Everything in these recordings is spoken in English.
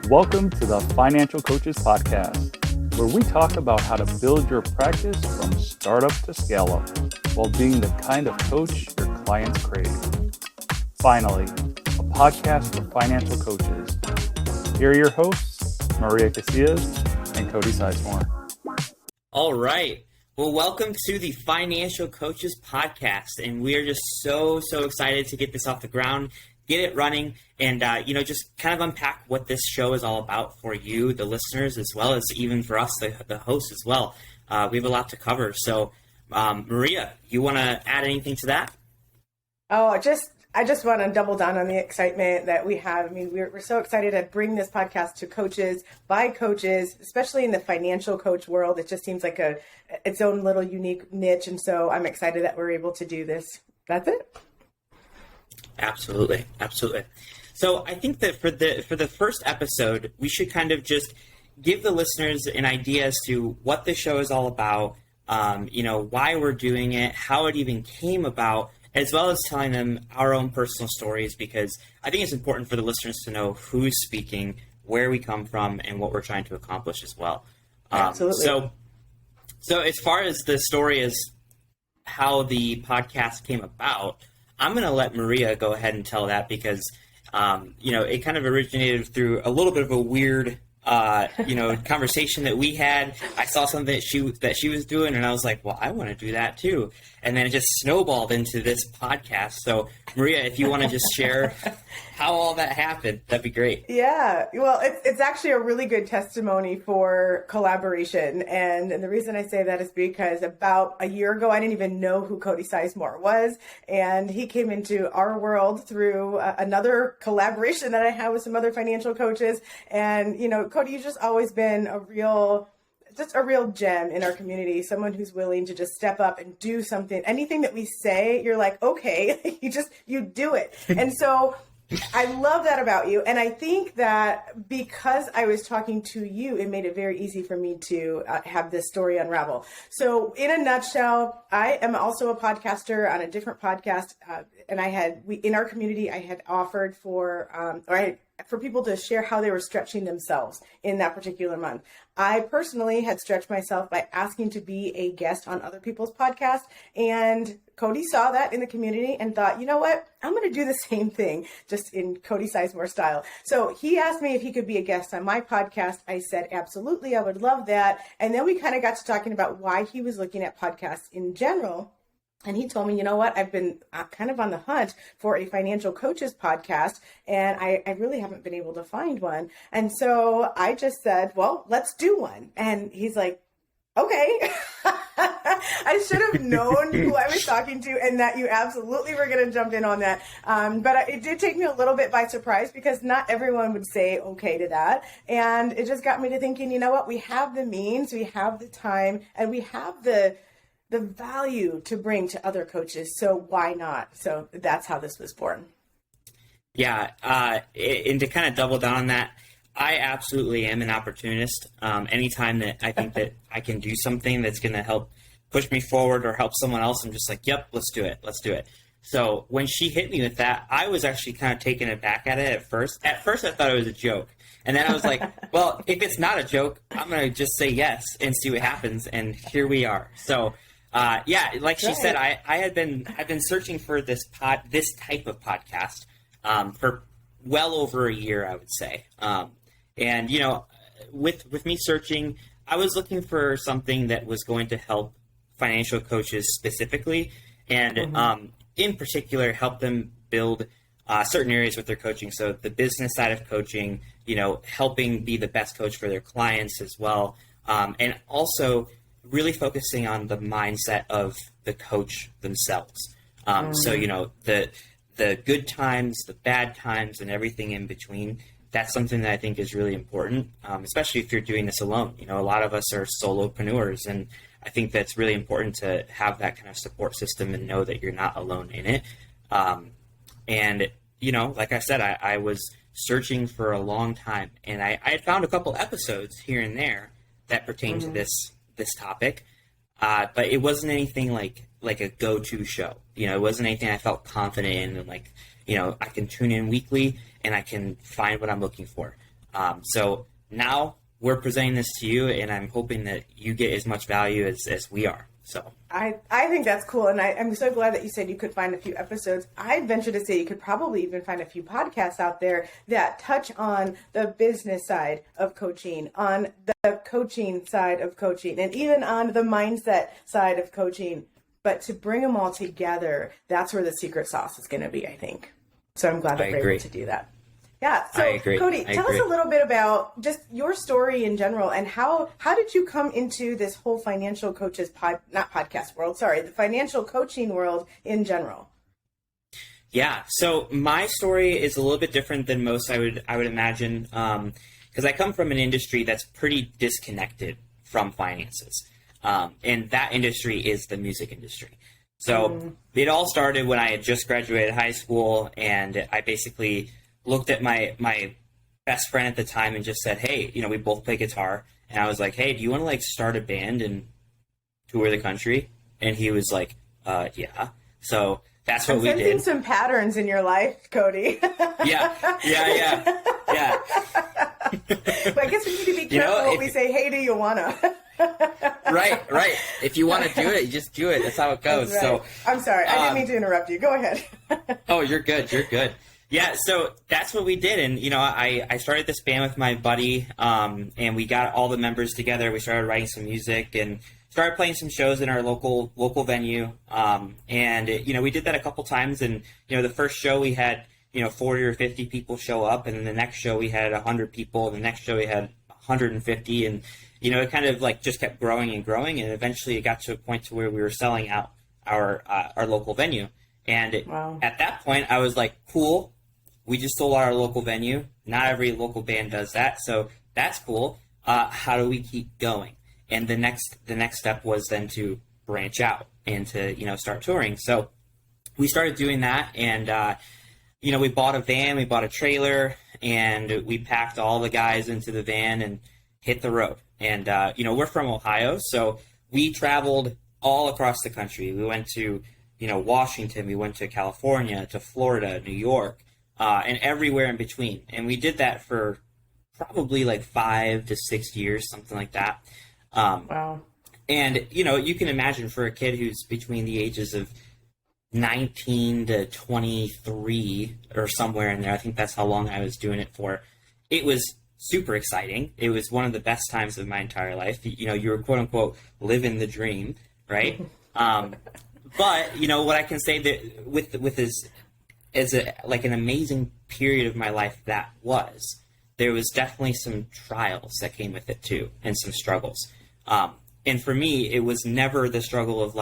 Welcome to the Financial Coaches Podcast, where we talk about how to build your practice from startup to scale up while being the kind of coach your clients crave. Finally, a podcast for financial coaches. Here are your hosts, Maria Casillas and Cody Sizemore. All right. Well, welcome to the Financial Coaches Podcast, and we are just so excited to get this off the ground, get it running, and just kind of unpack what this show is all about for you, the listeners, as well as even for us, the hosts as well. We have a lot to cover. So, Maria, you want to add anything to that? I just want to double down on the excitement that we have. I mean, we're so excited to bring this podcast to coaches, by coaches, especially in the financial coach world. It just seems like its own little unique niche. And so I'm excited that we're able to do this. That's it. Absolutely. So I think that for the first episode, we should kind of just give the listeners an idea as to what the show is all about, why we're doing it, how it even came about, as well as telling them our own personal stories, because I think it's important for the listeners to know who's speaking, where we come from, and what we're trying to accomplish as well. Absolutely. So as far as the story is how the podcast came about, I'm going to let Maria go ahead and tell that because, it kind of originated through a little bit of a weird conversation that we had. I saw something that she was doing, and I was like, well, I want to do that too. And then it just snowballed into this podcast. So, Maria, if you want to just share how all that happened, that'd be great. Yeah, well, it's actually a really good testimony for collaboration. And the reason I say that is because about a year ago, I didn't even know who Cody Sizemore was. And he came into our world through another collaboration that I had with some other financial coaches. And, Cody, you've just always been a real gem in our community, someone who's willing to just step up and do something. Anything that we say, you're like, okay, you do it. And so I love that about you. And I think that because I was talking to you, it made it very easy for me to have this story unravel. So in a nutshell, I am also a podcaster on a different podcast. And in our community, I had offered for people to share how they were stretching themselves in that particular month. I personally had stretched myself by asking to be a guest on other people's podcasts, and Cody saw that in the community and thought, you know what, I'm going to do the same thing, just in Cody Sizemore style. So he asked me if he could be a guest on my podcast. I said, absolutely, I would love that. And then we kind of got to talking about why he was looking at podcasts in general. And he told me, you know what, I've been kind of on the hunt for a financial coaches podcast, and I really haven't been able to find one. And so I just said, well, let's do one. And he's like, okay. I should have known who I was talking to and that you absolutely were going to jump in on that. But it did take me a little bit by surprise because not everyone would say okay to that. And it just got me to thinking, you know what, we have the means, we have the time, and we have the value to bring to other coaches. So why not? So that's how this was born. Yeah. And to kind of double down on that, I absolutely am an opportunist. Anytime that I think that I can do something that's going to help push me forward or help someone else, I'm just like, yep, let's do it. So when she hit me with that, I was actually kind of taken aback at it at first. At first I thought it was a joke. And then I was like, well, if it's not a joke, I'm going to just say yes and see what happens. And here we are. So like she said, I've been searching for this type of podcast for well over a year, I would say. And with me searching, I was looking for something that was going to help financial coaches specifically, and in particular, help them build certain areas with their coaching. So the business side of coaching, helping be the best coach for their clients as well, and also really focusing on the mindset of the coach themselves. So, the good times, the bad times, and everything in between, that's something that I think is really important, especially if you're doing this alone. A lot of us are solopreneurs, and I think that's really important to have that kind of support system and know that you're not alone in it. Like I said, I was searching for a long time, and I had found a couple episodes here and there that pertain to this topic, but it wasn't anything like a go-to show. It wasn't anything I felt confident in, and I can tune in weekly and I can find what I'm looking for. So now we're presenting this to you, and I'm hoping that you get as much value as we are. So I think that's cool. And I'm so glad that you said you could find a few episodes. I'd venture to say you could probably even find a few podcasts out there that touch on the business side of coaching, on the coaching side of coaching, and even on the mindset side of coaching. But to bring them all together, that's where the secret sauce is going to be, I think. So I'm glad that we're able to do that. Yeah. So Cody, tell us a little bit about just your story in general, and how did you come into this whole financial coaches the financial coaching world in general? Yeah. So my story is a little bit different than most, I would imagine, because I come from an industry that's pretty disconnected from finances. And that industry is the music industry. So it all started when I had just graduated high school, and I basically looked at my best friend at the time and just said, hey, we both play guitar. And I was like, hey, do you want to start a band and tour the country? And he was like, yeah. So that's what we did. I'm sensing some patterns in your life, Cody. Yeah. But I guess we need to be careful when we say, hey, do you wanna? Right. If you want to do it, you just do it. That's how it goes. Right. So I'm sorry. I didn't mean to interrupt you. Go ahead. Oh, you're good. Yeah, so that's what we did. And, I started this band with my buddy, and we got all the members together. We started writing some music and started playing some shows in our local venue. And we did that a couple times. And, the first show we had, 40 or 50 people show up. And then the next show we had 100 people. And the next show we had 150. And, it kind of just kept growing and growing. And eventually it got to a point to where we were selling out our local venue. And at that point I was like, cool. We just sold our local venue. Not every local band does that, so that's cool. How do we keep going? And the next step was then to branch out and to start touring. So we started doing that, and we bought a van, we bought a trailer, and we packed all the guys into the van and hit the road. And we're from Ohio, so we traveled all across the country. We went to Washington, we went to California, to Florida, New York. And everywhere in between. And we did that for probably 5 to 6 years, something like that. Wow. And, you can imagine for a kid who's between the ages of 19 to 23 or somewhere in there, I think that's how long I was doing it for. It was super exciting. It was one of the best times of my entire life. You were quote unquote living the dream, right? But, what I can say that with this, as an amazing period of my life that was, there was definitely some trials that came with it too, and some struggles. And for me, it was never the struggle of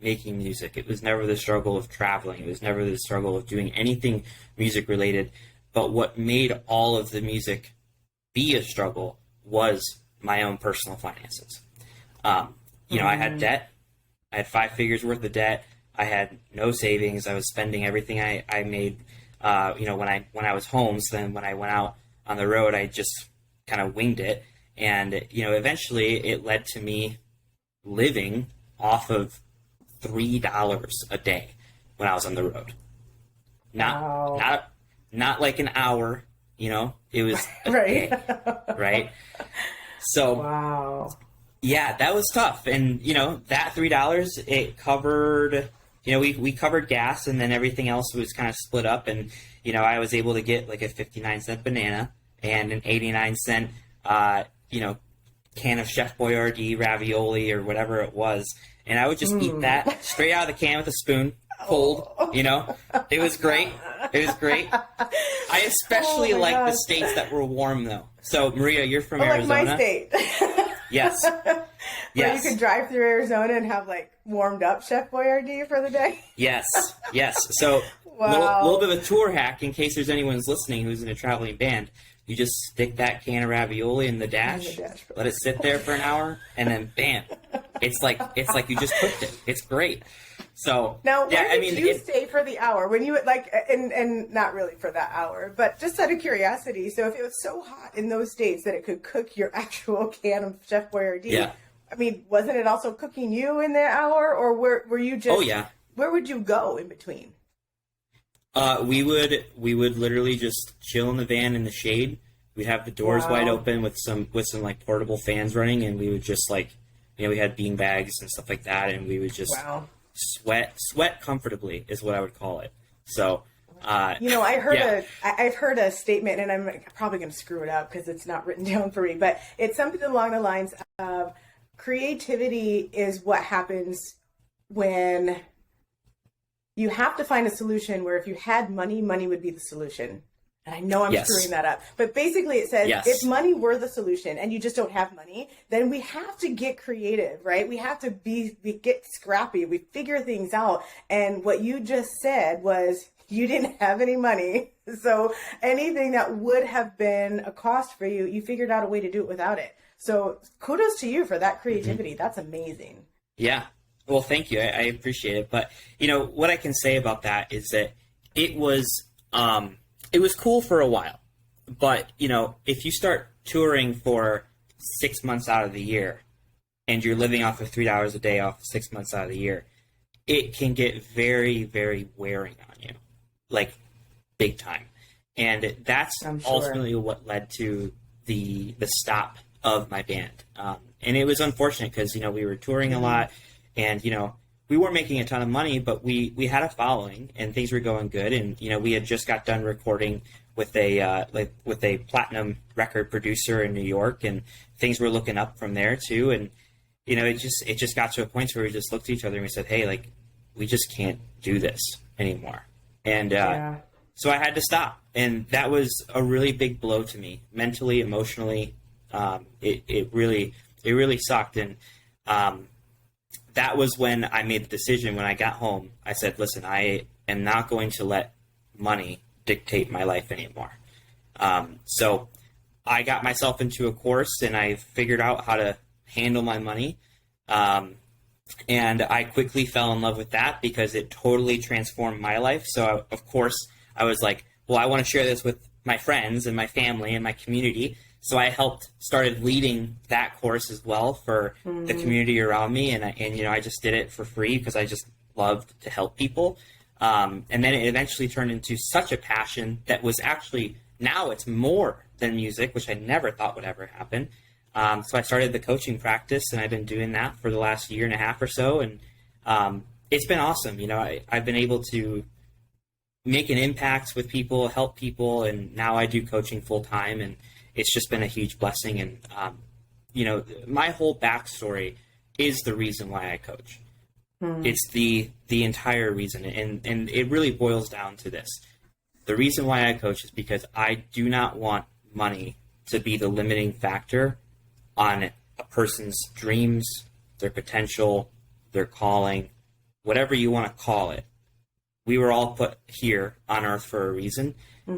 making music. It was never the struggle of traveling. It was never the struggle of doing anything music related. But what made all of the music be a struggle was my own personal finances. I had debt. I had 5 figures worth of debt. I had no savings. I was spending everything I made, when I was home. So then when I went out on the road, I just kind of winged it. And, eventually it led to me living off of $3 a day when I was on the road. Not like an hour, it was a right. day, right? So, wow. Yeah, that was tough. And, that $3, it covered, we covered gas, and then everything else was kind of split up. And, I was able to get a 59-cent banana and an 89-cent, can of Chef Boyardee ravioli or whatever it was. And I would just eat that straight out of the can with a spoon, cold, It was great. I especially like the states that were warm, though. So, Maria, you're from Arizona. Like my state. Yes. Where you could drive through Arizona and have warmed up Chef Boyardee for the day. Yes. So wow. little bit of a tour hack in case there's anyone's listening who's in a traveling band. You just stick that can of ravioli in the dash, let it sit there for an hour, and then bam, it's like you just cooked it. It's great. So now, where did you stay for the hour when you and not really for that hour, but just out of curiosity? So if it was so hot in those states that it could cook your actual can of Chef Boyardee, yeah. I mean, wasn't it also cooking you in that hour, or were you just? Oh yeah. Where would you go in between? We would literally just chill in the van in the shade We'd have the doors wide open with some like portable fans running, and we would just like, we had bean bags and stuff like that, and we would just sweat comfortably is what I would call it. So, I've heard a statement, and I'm probably going to screw it up because it's not written down for me, but it's something along the lines of creativity is what happens when you have to find a solution where if you had money, money would be the solution. And I know I'm screwing that up, but basically it says if money were the solution and you just don't have money, then we have to get creative, right? We have to get scrappy. We figure things out. And what you just said was you didn't have any money. So anything that would have been a cost for you, you figured out a way to do it without it. So kudos to you for that creativity. That's amazing. Yeah. Well, thank you. I appreciate it. But, what I can say about that is that it was cool for a while. But, if you start touring for 6 months out of the year and you're living off of $3 a day off 6 months out of the year, it can get very, very wearing on you, like big time. And that's ultimately what led to the stop of my band. And it was unfortunate because, we were touring a lot and, we weren't making a ton of money, but we had a following and things were going good. And, we had just got done recording with a platinum record producer in New York, and things were looking up from there too. And, it just got to a point where we just looked at each other and we said, hey, like, we just can't do this anymore. And, so I had to stop. And that was a really big blow to me, mentally, emotionally. It really sucked. And, that was when I made the decision when I got home. I said, listen, I am not going to let money dictate my life anymore. So I got myself into a course and I figured out how to handle my money. And I quickly fell in love with that because it totally transformed my life. So of course I was like, well, I want to share this with my friends and my family and my community. So I started leading that course as well for the community around me. And I just did it for free because I just loved to help people. And then it eventually turned into such a passion that was actually, now it's more than music, which I never thought would ever happen. So I started the coaching practice and I've been doing that for the last year and a half or so. And it's been awesome. I've been able to make an impact with people, help people. And now I do coaching full time, and it's just been a huge blessing. And, my whole backstory is the reason why I coach. It's the entire reason. And it really boils down to this. The reason why I coach is because I do not want money to be the limiting factor on a person's dreams, their potential, their calling, whatever you want to call it. We were all put here on earth for a reason.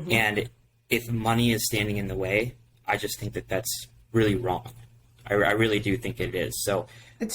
And if money is standing in the way, I just think that that's really wrong. I really do think it is. So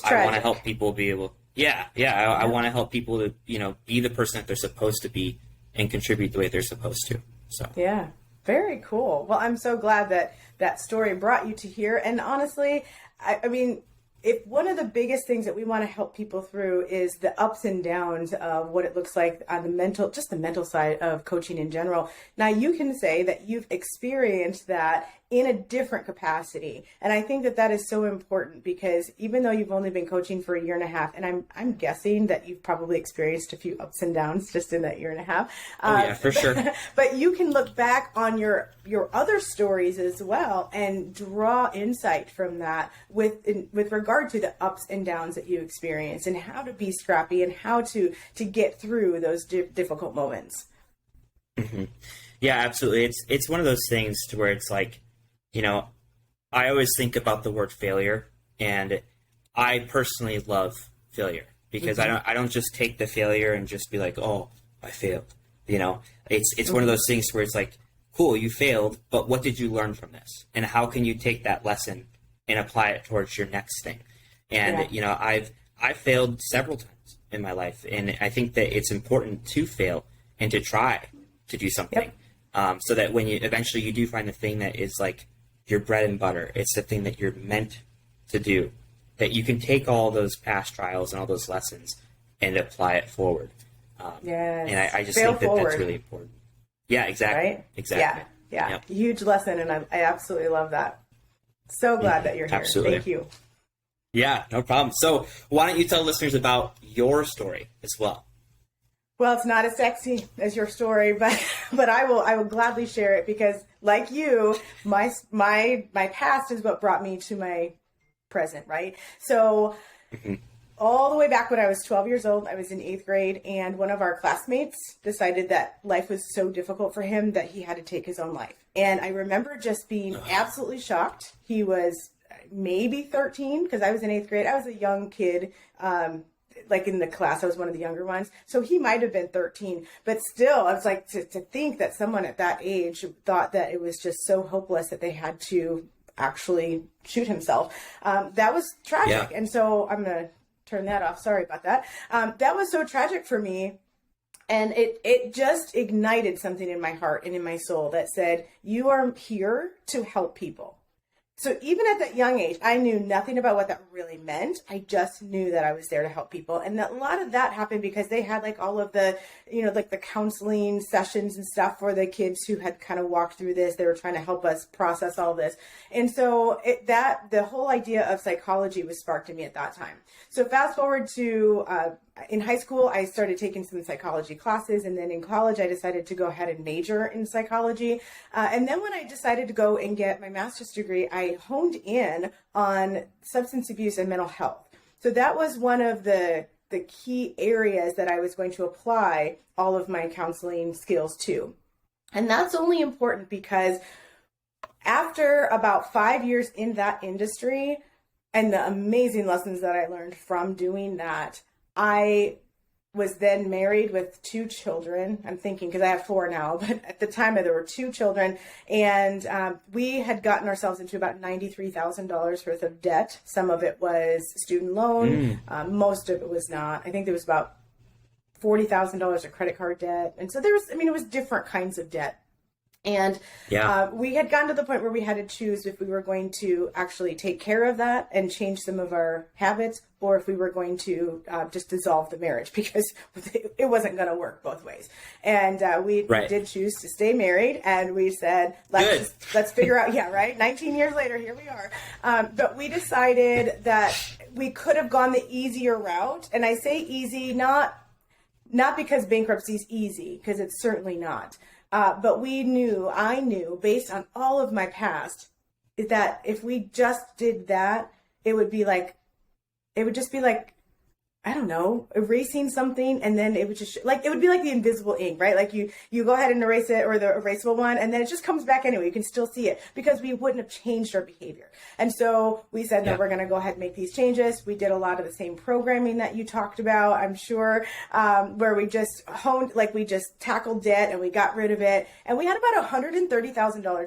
I want to help people be able, I want to help people to, be the person that they're supposed to be and contribute the way they're supposed to. So, yeah, very cool. Well, I'm so glad that story brought you to here. And honestly, I mean, if one of the biggest things that we want to help people through is the ups and downs of what it looks like on the mental side of coaching in general. Now you can say that you've experienced that in a different capacity. And I think that is so important because even though you've only been coaching for a year and a half, and I'm guessing that you've probably experienced a few ups and downs just in that year and a half. Yeah, for sure. But you can look back on your other stories as well and draw insight from that with regard to the ups and downs that you experience and how to be scrappy and how to get through those difficult moments. Mm-hmm. Yeah, absolutely. It's one of those things to where it's like, I always think about the word failure, and I personally love failure because I don't just take the failure and just be like, oh, I failed. It's one of those things where it's like, cool, you failed, but what did you learn from this? And how can you take that lesson and apply it towards your next thing? And, I've failed several times in my life, and I think that it's important to fail and to try to do something. So that when you eventually do find the thing that is like your bread and butter, it's the thing that you're meant to do, that you can take all those past trials and all those lessons and apply it forward. And I just think that that's really important. Yeah, exactly. Right? Exactly. Yeah. Yeah, Yep. huge lesson, and I absolutely love that. So glad that you're here. Absolutely. Thank you. Yeah, no problem. So why don't you tell listeners about your story as well? Well, it's not as sexy as your story, but I will gladly share it because, like you, my past is what brought me to my present, right? So all the way back when I was 12 years old, I was in 8th grade, and one of our classmates decided that life was so difficult for him that he had to take his own life. And I remember just being absolutely shocked. He was maybe 13 because I was in 8th grade. I was a young kid. Like in the class, I was one of the younger ones. So he might have been 13, but still, I was like, to think that someone at that age thought that it was just so hopeless that they had to actually shoot himself. That was tragic. Yeah. And so I'm going to turn that off. Sorry about that. That was so tragic for me. And it just ignited something in my heart and in my soul that said, you are here to help people. So even at that young age, I knew nothing about what that really meant. I just knew that I was there to help people. And that a lot of that happened because they had like all of the, like the counseling sessions and stuff for the kids who had kind of walked through this. They were trying to help us process all this. And so the whole idea of psychology was sparked in me at that time. So fast forward to in high school, I started taking some psychology classes, and then in college, I decided to go ahead and major in psychology. And then when I decided to go and get my master's degree, I honed in on substance abuse and mental health. So that was one of the key areas that I was going to apply all of my counseling skills to. And that's only important because after about 5 years in that industry and the amazing lessons that I learned from doing that, I was then married with 2 children. I'm thinking because I have 4 now, but at the time there were 2 children, and we had gotten ourselves into about $93,000 worth of debt. Some of it was student loan, most of it was not. I think there was about $40,000 of credit card debt, and so it was different kinds of debt. And we had gotten to the point where we had to choose if we were going to actually take care of that and change some of our habits, or if we were going to just dissolve the marriage, because it wasn't going to work both ways. And we did choose to stay married, and we said, let's figure out, 19 years later, here we are. But we decided that we could have gone the easier route. And I say easy, not because bankruptcy is easy, because it's certainly not. But I knew based on all of my past that if we just did that, it would just be like, I don't know, erasing something, and then it would just it would be like the invisible ink, right? Like you go ahead and erase it, or the erasable one, and then it just comes back anyway. You can still see it because we wouldn't have changed our behavior. And so we said, no, we're going to go ahead and make these changes. We did a lot of the same programming that you talked about, I'm sure, where we just we just tackled debt and we got rid of it. And we had about $130,000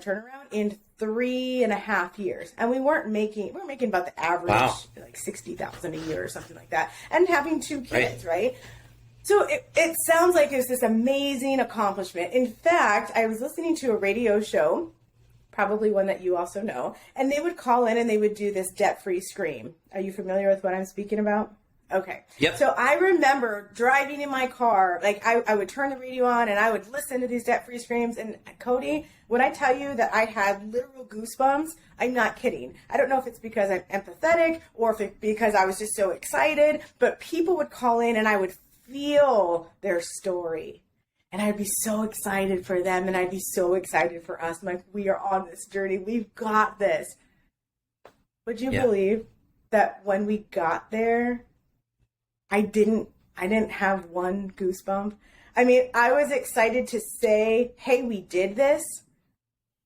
turnaround in 3.5 years, and we were making about the average, like $60,000 a year or something like that, and having 2 kids, right? So it sounds like it was this amazing accomplishment. In fact, I was listening to a radio show, probably one that you also know, and they would call in and they would do this debt-free scream. Are you familiar with what I'm speaking about? Okay. Yep. So I remember driving in my car, I would turn the radio on and I would listen to these debt-free screams. And Cody, when I tell you that I had literal goosebumps, I'm not kidding. I don't know if it's because I'm empathetic or if it's because I was just so excited, but people would call in and I would feel their story. And I'd be so excited for them, and I'd be so excited for us. I'm like, we are on this journey. We've got this. Would you believe that when we got there, I didn't have one goosebump? I mean, I was excited to say, hey, we did this,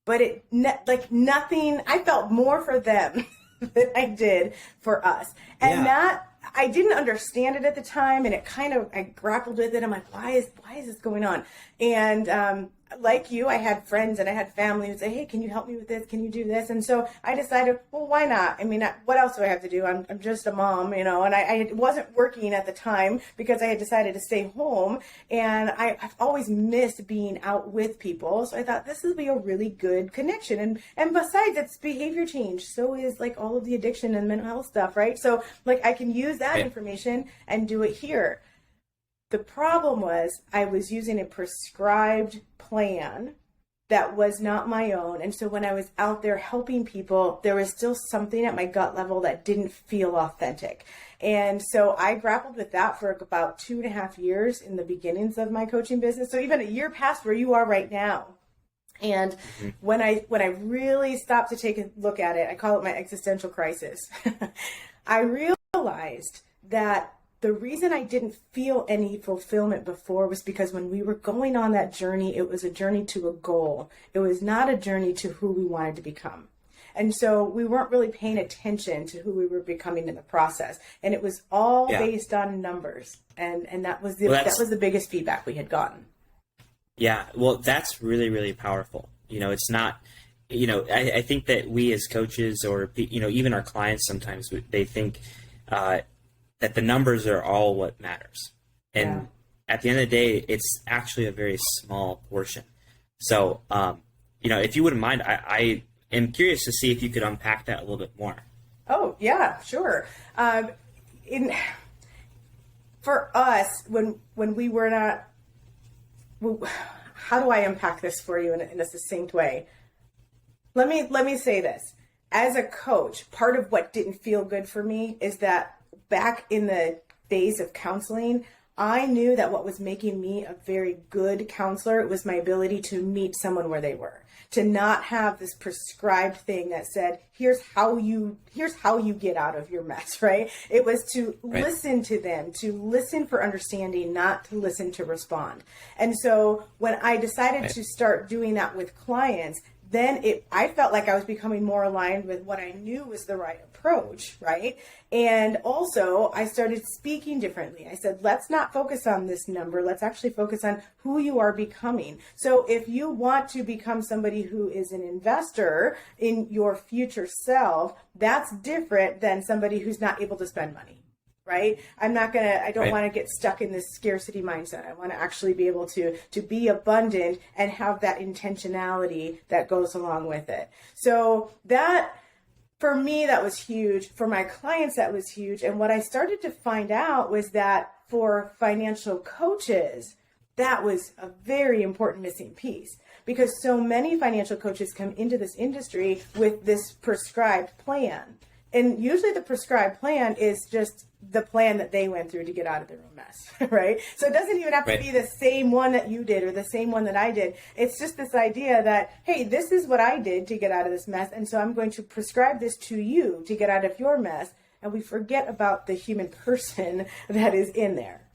but nothing, I felt more for them than I did for us. And that, I didn't understand it at the time, and I grappled with it. I'm like, why is this going on? And like you, I had friends and I had family who say, hey, can you help me with this? Can you do this? And so I decided, well, why not? I mean, what else do I have to do? I'm just a mom, and I wasn't working at the time because I had decided to stay home, and I've always missed being out with people. So I thought this would be a really good connection. And besides, it's behavior change. So is all of the addiction and mental health stuff, right? So I can use that information and do it here. The problem was I was using a prescribed plan that was not my own. And so when I was out there helping people, there was still something at my gut level that didn't feel authentic. And so I grappled with that for about 2.5 years in the beginnings of my coaching business. So even a year past where you are right now. And when I really stopped to take a look at it, I call it my existential crisis. I realized that the reason I didn't feel any fulfillment before was because when we were going on that journey, it was a journey to a goal. It was not a journey to who we wanted to become. And so we weren't really paying attention to who we were becoming in the process. And it was all based on numbers. And that was the biggest feedback we had gotten. Yeah, well, that's really, really powerful. It's not, I think that we as coaches or, even our clients sometimes, they think that the numbers are all what matters. And at the end of the day, it's actually a very small portion. So, if you wouldn't mind, I am curious to see if you could unpack that a little bit more. Oh, yeah, sure. For us, when we were not, how do I unpack this for you in a succinct way? Let me say this. As a coach, part of what didn't feel good for me is that back in the days of counseling, I knew that what was making me a very good counselor was my ability to meet someone where they were, to not have this prescribed thing that said, here's how you get out of your mess, right? It was to listen to them, to listen for understanding, not to listen to respond. And so when I decided to start doing that with clients, then I felt like I was becoming more aligned with what I knew was the right approach, right? And also I started speaking differently. I said, let's not focus on this number. Let's actually focus on who you are becoming. So if you want to become somebody who is an investor in your future self, that's different than somebody who's not able to spend money. Right? I don't want to get stuck in this scarcity mindset. I want to actually be able to be abundant and have that intentionality that goes along with it. So that, for me, that was huge. For my clients, that was huge. And what I started to find out was that for financial coaches, that was a very important missing piece, because so many financial coaches come into this industry with this prescribed plan. And usually the prescribed plan is just the plan that they went through to get out of their own mess, right? So it doesn't even have to be the same one that you did or the same one that I did. It's just this idea that, hey, this is what I did to get out of this mess, and so I'm going to prescribe this to you to get out of your mess. And we forget about the human person that is in there,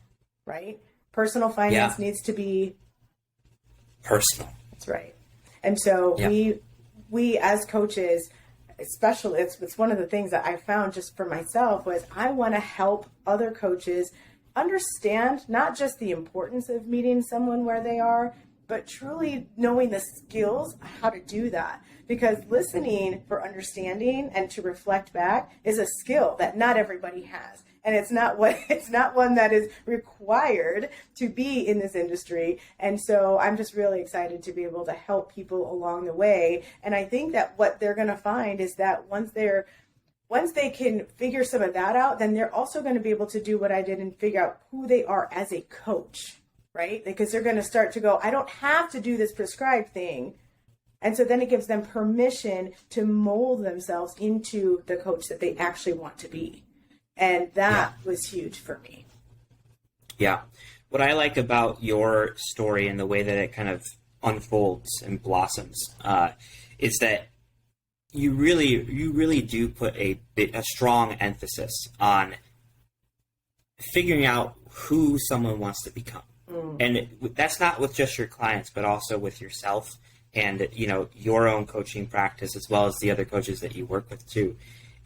right? Personal finance needs to be personal. That's right. And so we as coaches, especially, it's one of the things that I found just for myself was I want to help other coaches understand not just the importance of meeting someone where they are, but truly knowing the skills how to do that. Because listening for understanding and to reflect back is a skill that not everybody has. And it's not one that is required to be in this industry. And so I'm just really excited to be able to help people along the way. And I think that what they're going to find is that once they can figure some of that out, then they're also going to be able to do what I did and figure out who they are as a coach, right? Because they're going to start to go, I don't have to do this prescribed thing. And so then it gives them permission to mold themselves into the coach that they actually want to be. And that was huge for me. Yeah. What I like about your story and the way that it kind of unfolds and blossoms is that you really do put a strong emphasis on figuring out who someone wants to become. And that's not with just your clients, but also with yourself and, your own coaching practice, as well as the other coaches that you work with too.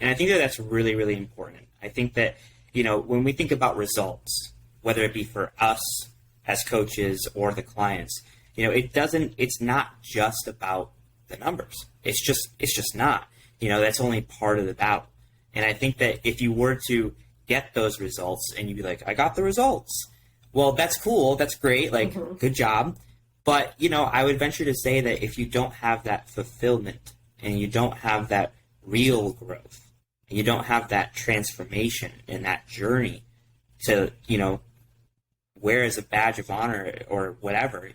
And I think that that's really, really important. I think that, when we think about results, whether it be for us as coaches or the clients, it's not just about the numbers. It's just not, that's only part of the battle. And I think that if you were to get those results and you'd be like, I got the results. Well, that's cool. That's great. Like, good job. But, I would venture to say that if you don't have that fulfillment and you don't have that real growth, and you don't have that transformation and that journey to, wear as a badge of honor or whatever,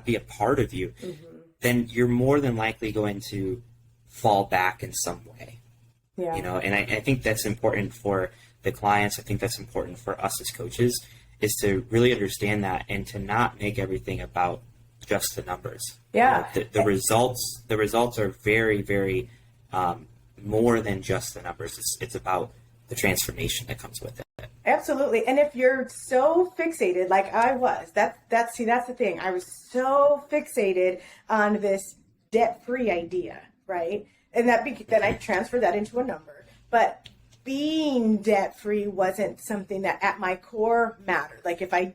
be a part of you, then you're more than likely going to fall back in some way. Yeah. And I think that's important for the clients. I think that's important for us as coaches, is to really understand that and to not make everything about just the numbers. Yeah. The results are very, very more than just the numbers. It's about the transformation that comes with it. Absolutely. And if you're so fixated, like I was, that's the thing. I was so fixated on this debt-free idea, right? And then I transferred that into a number. But being debt-free wasn't something that at my core mattered. Like if I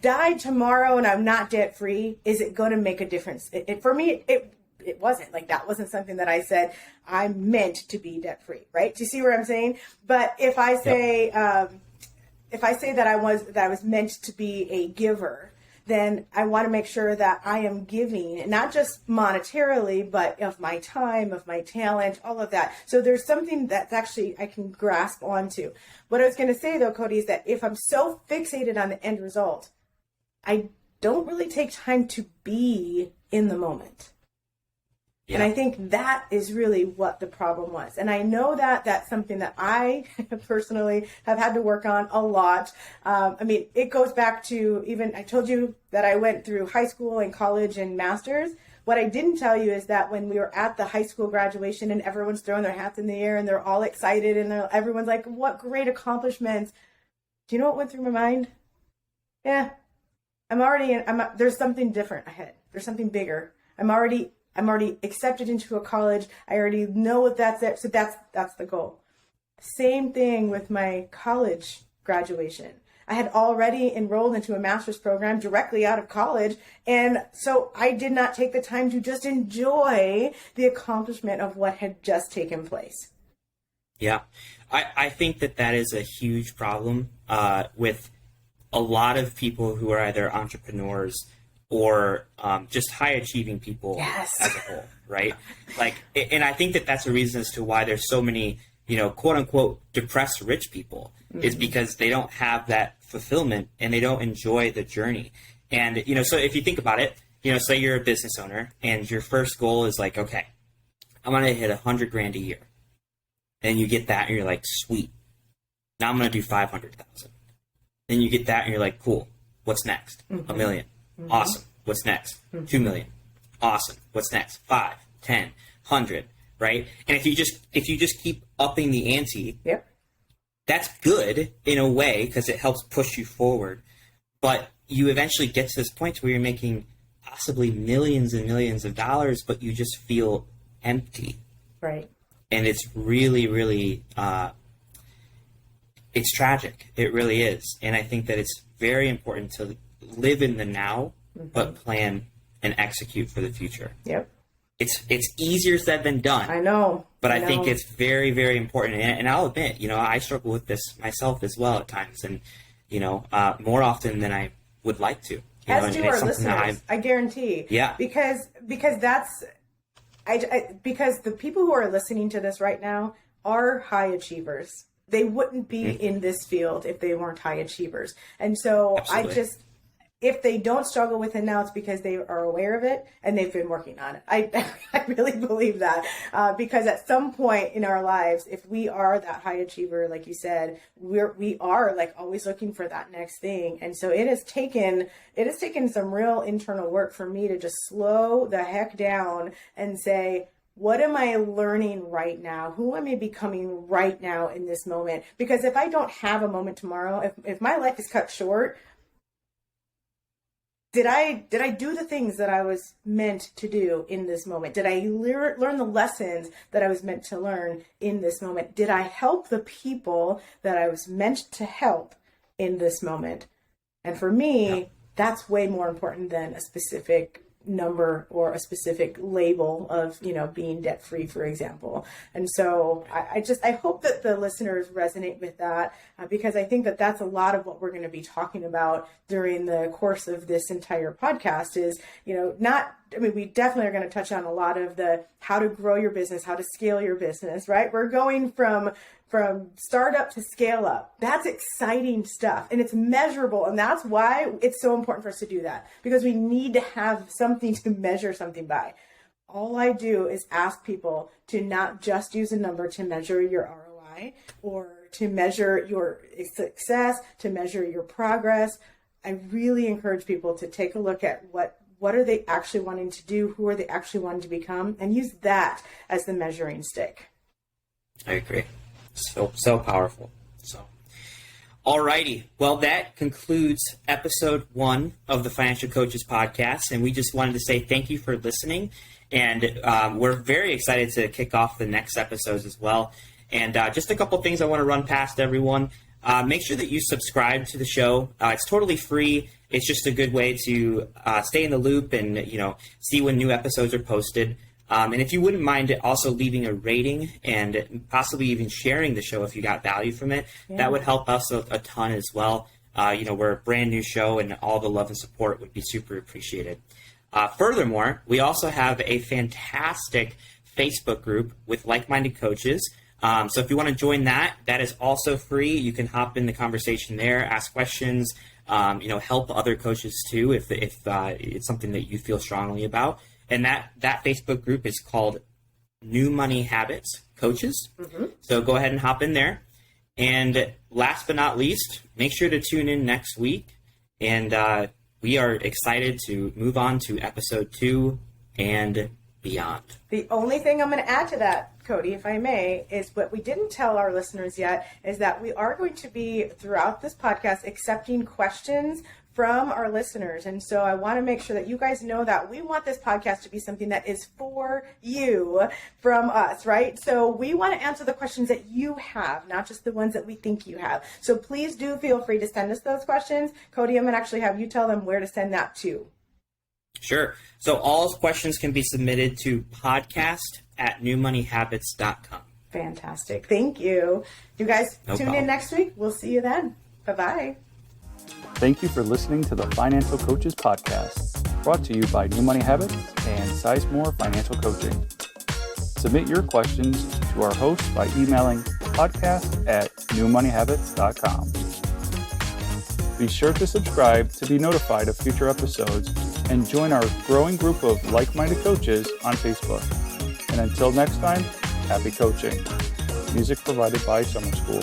died tomorrow and I'm not debt-free, is it going to make a difference? For me, it wasn't. Like that wasn't something that I said I'm meant to be debt-free, right? Do you see what I'm saying? But if I say, that I was meant to be a giver, then I want to make sure that I am giving, not just monetarily, but of my time, of my talent, all of that. So there's something that's actually I can grasp onto. What I was going to say though, Cody, is that if I'm so fixated on the end result, I don't really take time to be in the moment. Yeah. And I think that is really what the problem was. And I know that that's something that I personally have had to work on a lot. It goes back to even, I told you that I went through high school and college and master's. What I didn't tell you is that when we were at the high school graduation and everyone's throwing their hats in the air and they're all excited and everyone's like, what great accomplishments. Do you know what went through my mind? Yeah, there's something different ahead. There's something bigger. I'm already accepted into a college. I already know what that's it. So that's the goal. Same thing with my college graduation. I had already enrolled into a master's program directly out of college. And so I did not take the time to just enjoy the accomplishment of what had just taken place. Yeah. I think that is a huge problem with a lot of people who are either entrepreneurs or just high achieving people as a whole, right? And I think that's a reason as to why there's so many, quote unquote, depressed rich people, is because they don't have that fulfillment and they don't enjoy the journey. And, so if you think about it, say you're a business owner and your first goal is like, okay, I'm going to hit $100,000 a year. Then you get that and you're like, sweet. Now I'm going to do 500,000. Then you get that and you're like, cool. What's next? $1 million. Awesome. What's next? 2 million. Awesome. What's next? 5, 10, 100, right? And if you just keep upping the ante, that's good in a way because it helps push you forward. But you eventually get to this point where you're making possibly millions and millions of dollars, but you just feel empty. Right. And it's really, really, it's tragic. It really is. And I think that it's very important to live in the now, but plan and execute for the future. Yep. It's easier said than done. I know. But I think it's very, very important. And I'll admit, I struggle with this myself as well at times, and, more often than I would like to. As do our listeners, I guarantee. Yeah. Because because the people who are listening to this right now are high achievers. They wouldn't be in this field if they weren't high achievers. And so absolutely. If they don't struggle with it now, it's because they are aware of it and they've been working on it. I really believe that because at some point in our lives, if we are that high achiever, like you said, we are like always looking for that next thing. And so it has taken some real internal work for me to just slow the heck down and say, what am I learning right now? Who am I becoming right now in this moment? Because if I don't have a moment tomorrow, if my life is cut short, did I do the things that I was meant to do in this moment? Did I learn the lessons that I was meant to learn in this moment? Did I help the people that I was meant to help in this moment? And for me, that's way more important than a specific number or a specific label of, being debt free, for example. And so I hope that the listeners resonate with that because I think that that's a lot of what we're going to be talking about during the course of this entire podcast is, not we definitely are going to touch on a lot of the how to grow your business, how to scale your business, right? We're going from startup to scale up. That's exciting stuff, and it's measurable. And that's why it's so important for us to do that, because we need to have something to measure something by. All I do is ask people to not just use a number to measure your ROI or to measure your success, to measure your progress. I really encourage people to take a look at what are they actually wanting to do, who are they actually wanting to become, and use that as the measuring stick. I agree. So powerful. So, alrighty. Well, that concludes episode 1 of the Financial Coaches Podcast, and we just wanted to say thank you for listening. And we're very excited to kick off the next episodes as well. And just a couple things I want to run past everyone. Make sure that you subscribe to the show. It's totally free. It's just a good way to stay in the loop and see when new episodes are posted. And if you wouldn't mind also leaving a rating and possibly even sharing the show if you got value from it, that would help us a ton as well. We're a brand new show, and all the love and support would be super appreciated. Furthermore, we also have a fantastic Facebook group with like-minded coaches. So if you want to join that is also free. You can hop in the conversation there, ask questions, help other coaches too if it's something that you feel strongly about. And that Facebook group is called New Money Habits Coaches. Mm-hmm. So go ahead and hop in there. And last but not least, make sure to tune in next week. And we are excited to move on to episode 2 and beyond. The only thing I'm going to add to that, Cody, if I may, is what we didn't tell our listeners yet is that we are going to be, throughout this podcast, accepting questions from our listeners. And so I want to make sure that you guys know that we want this podcast to be something that is for you from us, right? So we want to answer the questions that you have, not just the ones that we think you have. So please do feel free to send us those questions. Cody, I'm going to actually have you tell them where to send that to. Sure. So all questions can be submitted to podcast@newmoneyhabits.com. Fantastic. Thank you. You guys tune in next week. We'll see you then. Bye-bye. Thank you for listening to the Financial Coaches Podcast, brought to you by New Money Habits and Sizemore Financial Coaching. Submit your questions to our host by emailing podcast@newmoneyhabits.com. Be sure to subscribe to be notified of future episodes and join our growing group of like-minded coaches on Facebook. And until next time, happy coaching. Music provided by Summer School.